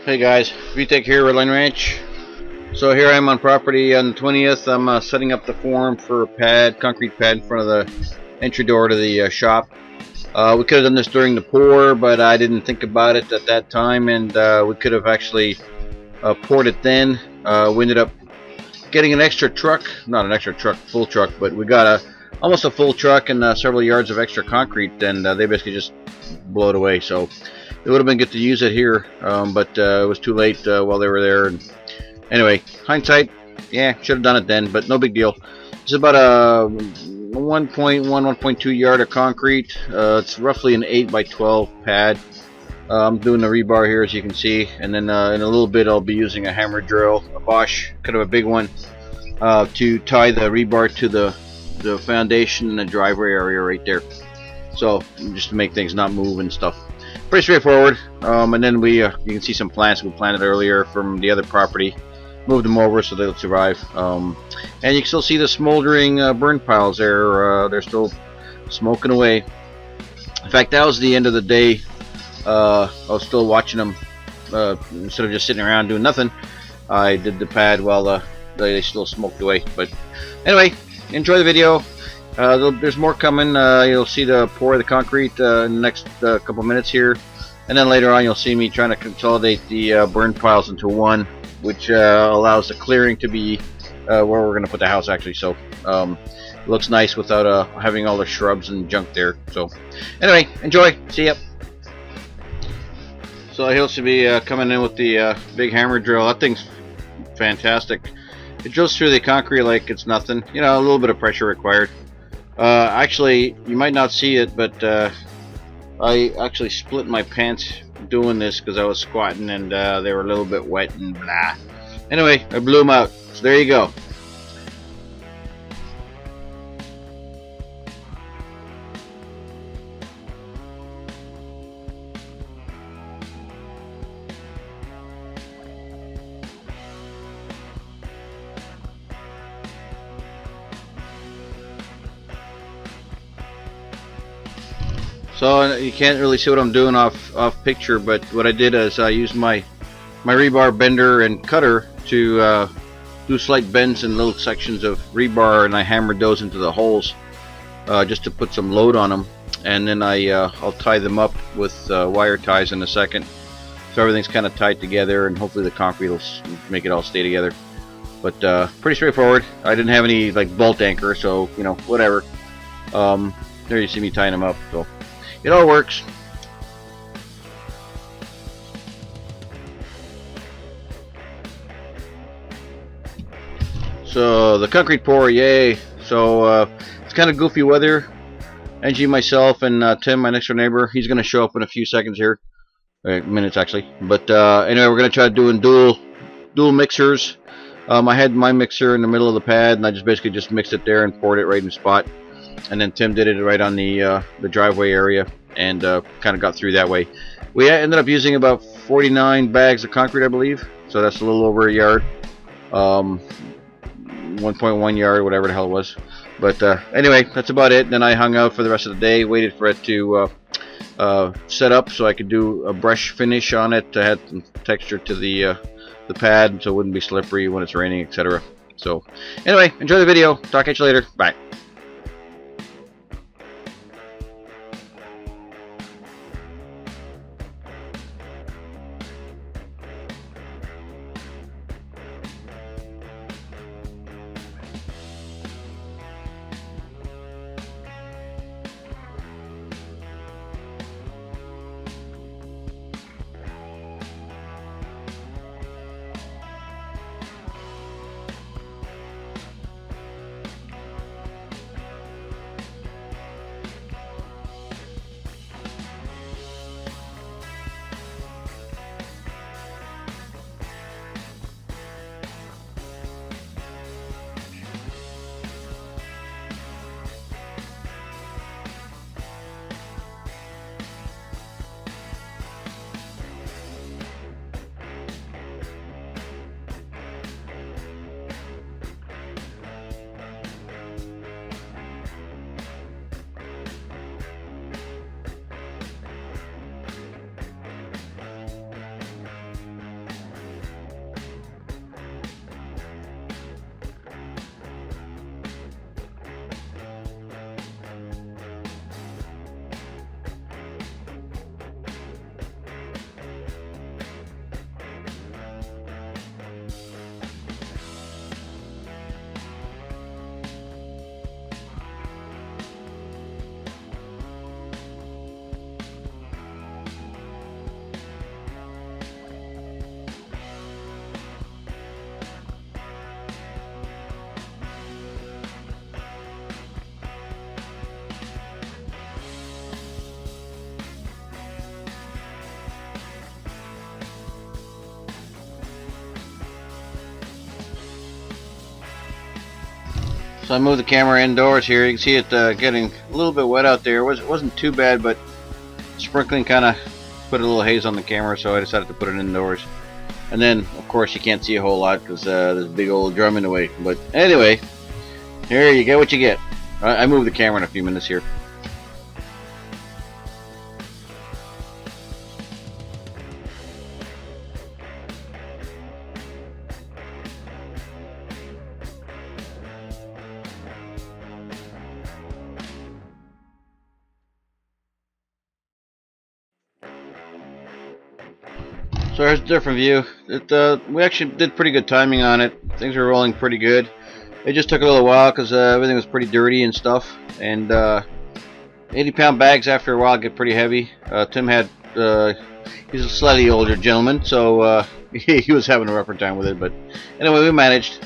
Hey guys, VTech here, Redline Ranch. So here I am on property on the 20th. I'm setting up the form for a pad, concrete pad in front of the entry door to the shop. We could have done this during the pour, but I didn't think about it at that time, and we could have actually poured it then. We ended up getting an extra truck, not an extra truck, full truck, but we got almost a full truck and several yards of extra concrete, and they basically just blow it away. So it would have been good to use it here, but it was too late while they were there. And anyway, hindsight, yeah, should have done it then, but no big deal. It's about a 1.1, 1.2 yard of concrete. It's roughly an 8 by 12 pad. I'm doing the rebar here, as you can see, and then in a little bit I'll be using a hammer drill, a Bosch, kind of a big one, to tie the rebar to the foundation and the driveway area right there. So just to make things not move and stuff. Pretty straightforward. And then you can see some plants we planted earlier from the other property. Moved them over so they'll survive. And you can still see the smoldering burn piles there. They're still smoking away. In fact, that was the end of the day. I was still watching them instead of just sitting around doing nothing. I did the pad while they still smoked away. But anyway, enjoy the video. There's more coming. You'll see the pour of the concrete in the next couple minutes here, and then later on you'll see me trying to consolidate the burn piles into one, which allows the clearing to be where we're going to put the house actually. So it looks nice without having all the shrubs and junk there. So anyway, enjoy. See ya. So he'll be coming in with the big hammer drill. That thing's fantastic. It drills through the concrete like it's nothing. You know, a little bit of pressure required. Actually, you might not see it, but I actually split my pants doing this because I was squatting and they were a little bit wet and blah. Anyway, I blew them out. So there you go. So you can't really see what I'm doing off picture, but what I did is I used my rebar bender and cutter to do slight bends in little sections of rebar, and I hammered those into the holes just to put some load on them, and then I'll tie them up with wire ties in a second, so everything's kind of tied together, and hopefully the concrete will make it all stay together. But pretty straightforward. I didn't have any like bolt anchor, so you know, whatever. There you see me tying them up. So it all works. So the concrete pour, yay! So it's kind of goofy weather. Angie, myself, and Tim, my next door neighbor, he's going to show up in a few seconds here, minutes actually. But anyway, we're going to try doing dual mixers. I had my mixer in the middle of the pad, and I just basically just mixed it there and poured it right in the spot. And then Tim did it right on the driveway area, and kind of got through that way. We ended up using about 49 bags of concrete, I believe, so that's a little over a yard, 1.1 yard, whatever the hell it was. But anyway, that's about it. Then I hung out for the rest of the day, waited for it to set up so I could do a brush finish on it to add some texture to the pad so it wouldn't be slippery when it's raining, etc. So anyway, enjoy the video. Talk at you later. Bye. So I moved the camera indoors here. You can see it getting a little bit wet out there. It wasn't too bad, but sprinkling kind of put a little haze on the camera, so I decided to put it indoors. And then, of course, you can't see a whole lot because there's a big old drum in the way. But anyway, here you get what you get. I moved the camera in a few minutes here. So here's a different view. We actually did pretty good timing on it. Things were rolling pretty good. It just took a little while because everything was pretty dirty and stuff. And 80-pound bags after a while get pretty heavy. Tim had, he's a slightly older gentleman, so he was having a rougher time with it. But anyway, we managed.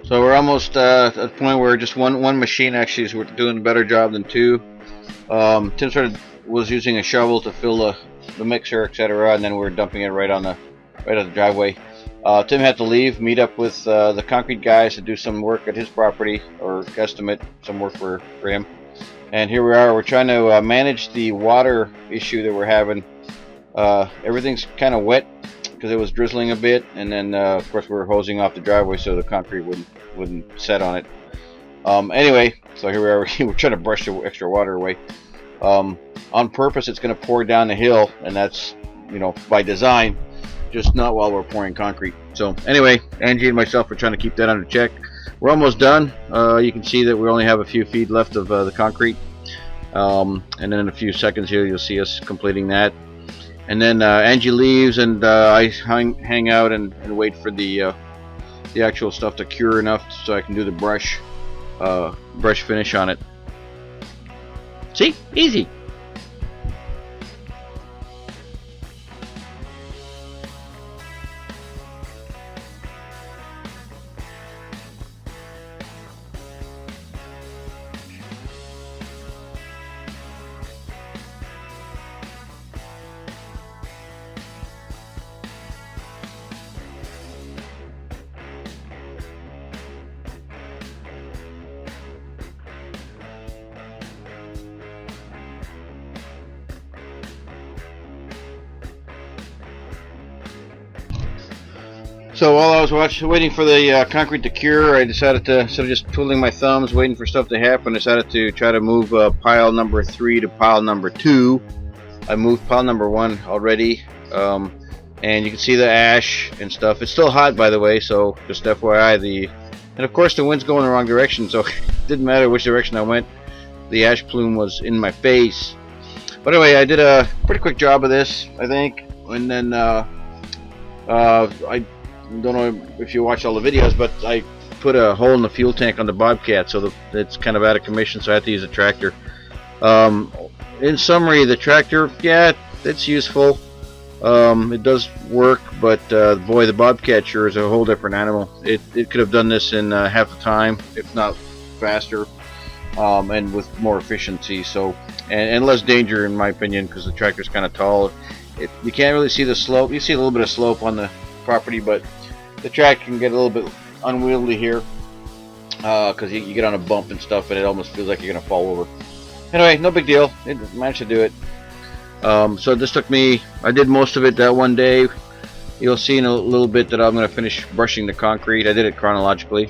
So we're almost at the point where just one machine actually is doing a better job than two. Tim was using a shovel to fill the mixer, etc., and then we were dumping it right on the driveway. Tim had to leave, meet up with the concrete guys to do some work at his property, or estimate some work for him. And here we are. We're trying to manage the water issue that we're having. Everything's kind of wet because it was drizzling a bit, and then of course we were hosing off the driveway so the concrete wouldn't set on it. Anyway, so here we are. We're trying to brush the extra water away. On purpose, it's going to pour down the hill, and that's, you know, by design, just not while we're pouring concrete. So anyway, Angie and myself are trying to keep that under check. We're almost done. You can see that we only have a few feet left of the concrete, and then in a few seconds here you'll see us completing that. And then Angie leaves, and I hang out and wait for the actual stuff to cure enough so I can do the brush finish on it. See? Easy. So while I was waiting for the concrete to cure, I decided to, instead of just twiddling my thumbs waiting for stuff to happen, I decided to try to move pile number 3 to pile number 2. I moved pile number 1 already, and you can see the ash and stuff. It's still hot, by the way, so just FYI. And of course the wind's going the wrong direction, so it didn't matter which direction I went. The ash plume was in my face. But anyway, I did a pretty quick job of this, I think, and then I don't know if you watch all the videos, but I put a hole in the fuel tank on the Bobcat, so it's kind of out of commission, so I had to use a tractor. In summary, the tractor, yeah, it's useful. It does work, but boy, the Bobcat sure is a whole different animal. It could have done this in half the time, if not faster, and with more efficiency. So, and less danger, in my opinion, because the tractor's kind of tall. You can't really see the slope. You see a little bit of slope on the property, but the track can get a little bit unwieldy here because you get on a bump and stuff, and it almost feels like you're gonna fall over. Anyway, no big deal. It managed to do it. So this took me, I did most of it that one day. You'll see in a little bit that I'm going to finish brushing the concrete. I did it chronologically.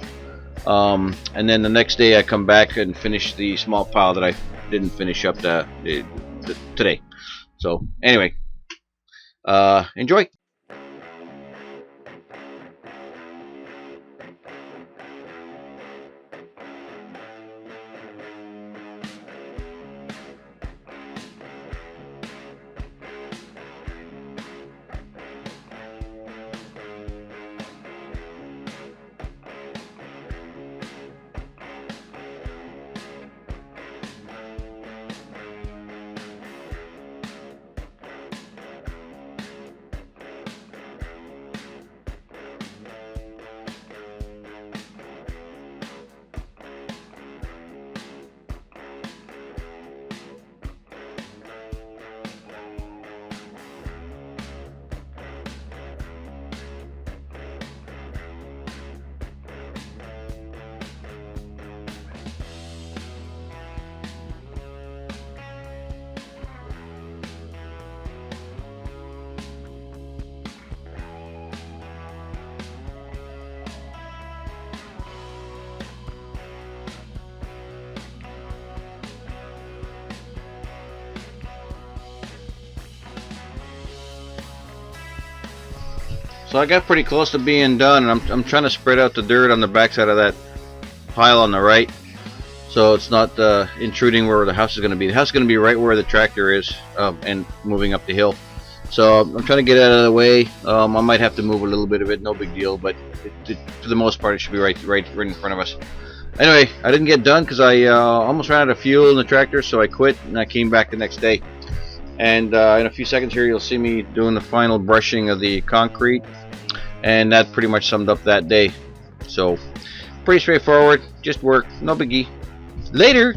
And then the next day I come back and finish the small pile that I didn't finish up today. So anyway, enjoy. So I got pretty close to being done, and I'm trying to spread out the dirt on the backside of that pile on the right, so it's not intruding where the house is going to be. The house is going to be right where the tractor is, and moving up the hill. So I'm trying to get it out of the way. I might have to move a little bit of it, no big deal, but for the most part it should be right in front of us. Anyway, I didn't get done because I almost ran out of fuel in the tractor, so I quit and I came back the next day. And in a few seconds here you'll see me doing the final brushing of the concrete, and that pretty much summed up that day. So pretty straightforward, just work, no biggie. Later.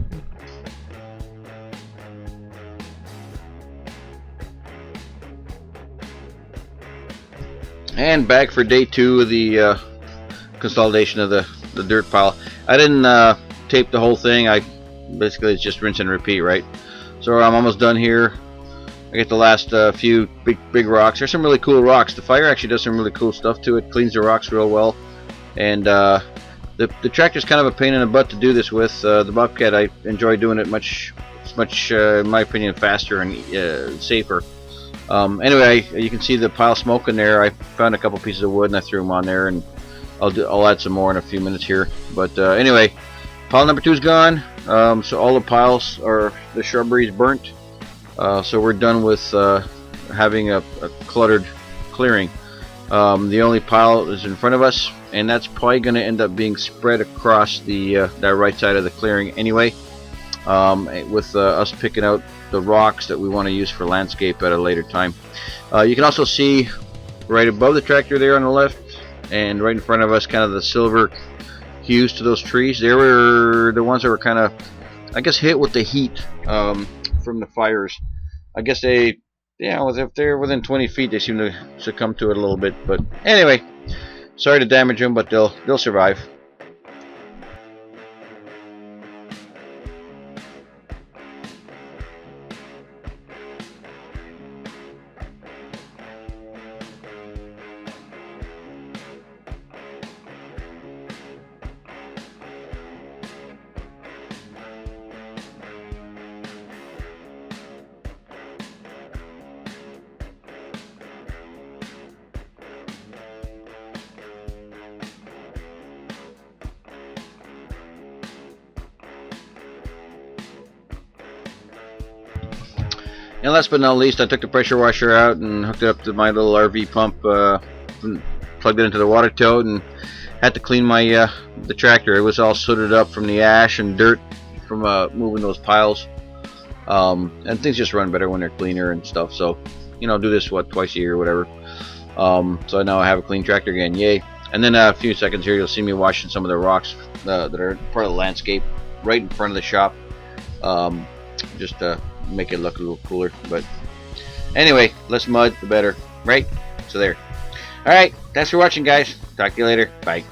And back for day 2 of the consolidation of the dirt pile. I didn't tape the whole thing. I basically, it's just rinse and repeat, right? So I'm almost done here. I get the last few big rocks. There's some really cool rocks. The fire actually does some really cool stuff to it. Cleans the rocks real well. And the tractor's kind of a pain in the butt to do this with. The Bobcat, I enjoy doing it much, in my opinion, faster and safer. Anyway, you can see the pile of smoke in there. I found a couple pieces of wood and I threw them on there, and I'll add some more in a few minutes here. But anyway, pile number 2 is gone. So all the piles are, the shrubbery is burnt. So we're done with having a cluttered clearing. The only pile is in front of us, and that's probably going to end up being spread across that right side of the clearing anyway, with us picking out the rocks that we want to use for landscape at a later time. You can also see right above the tractor there on the left, and right in front of us, kind of the silver hues to those trees. They were the ones that were kind of, I guess, hit with the heat from the fires. I guess they, if they're within 20 feet, they seem to succumb to it a little bit. But anyway, sorry to damage them, but they'll survive. And last but not least, I took the pressure washer out and hooked it up to my little RV pump, and plugged it into the water tote, and had to clean my the tractor. It was all sooted up from the ash and dirt from moving those piles. And things just run better when they're cleaner and stuff. So, you know, do this twice a year or whatever. So now I have a clean tractor again. Yay! And then a few seconds here, you'll see me washing some of the rocks that are part of the landscape right in front of the shop. Just to make it look a little cooler. But anyway, less mud, the better, right? So there. Alright, thanks for watching, guys. Talk to you later. Bye.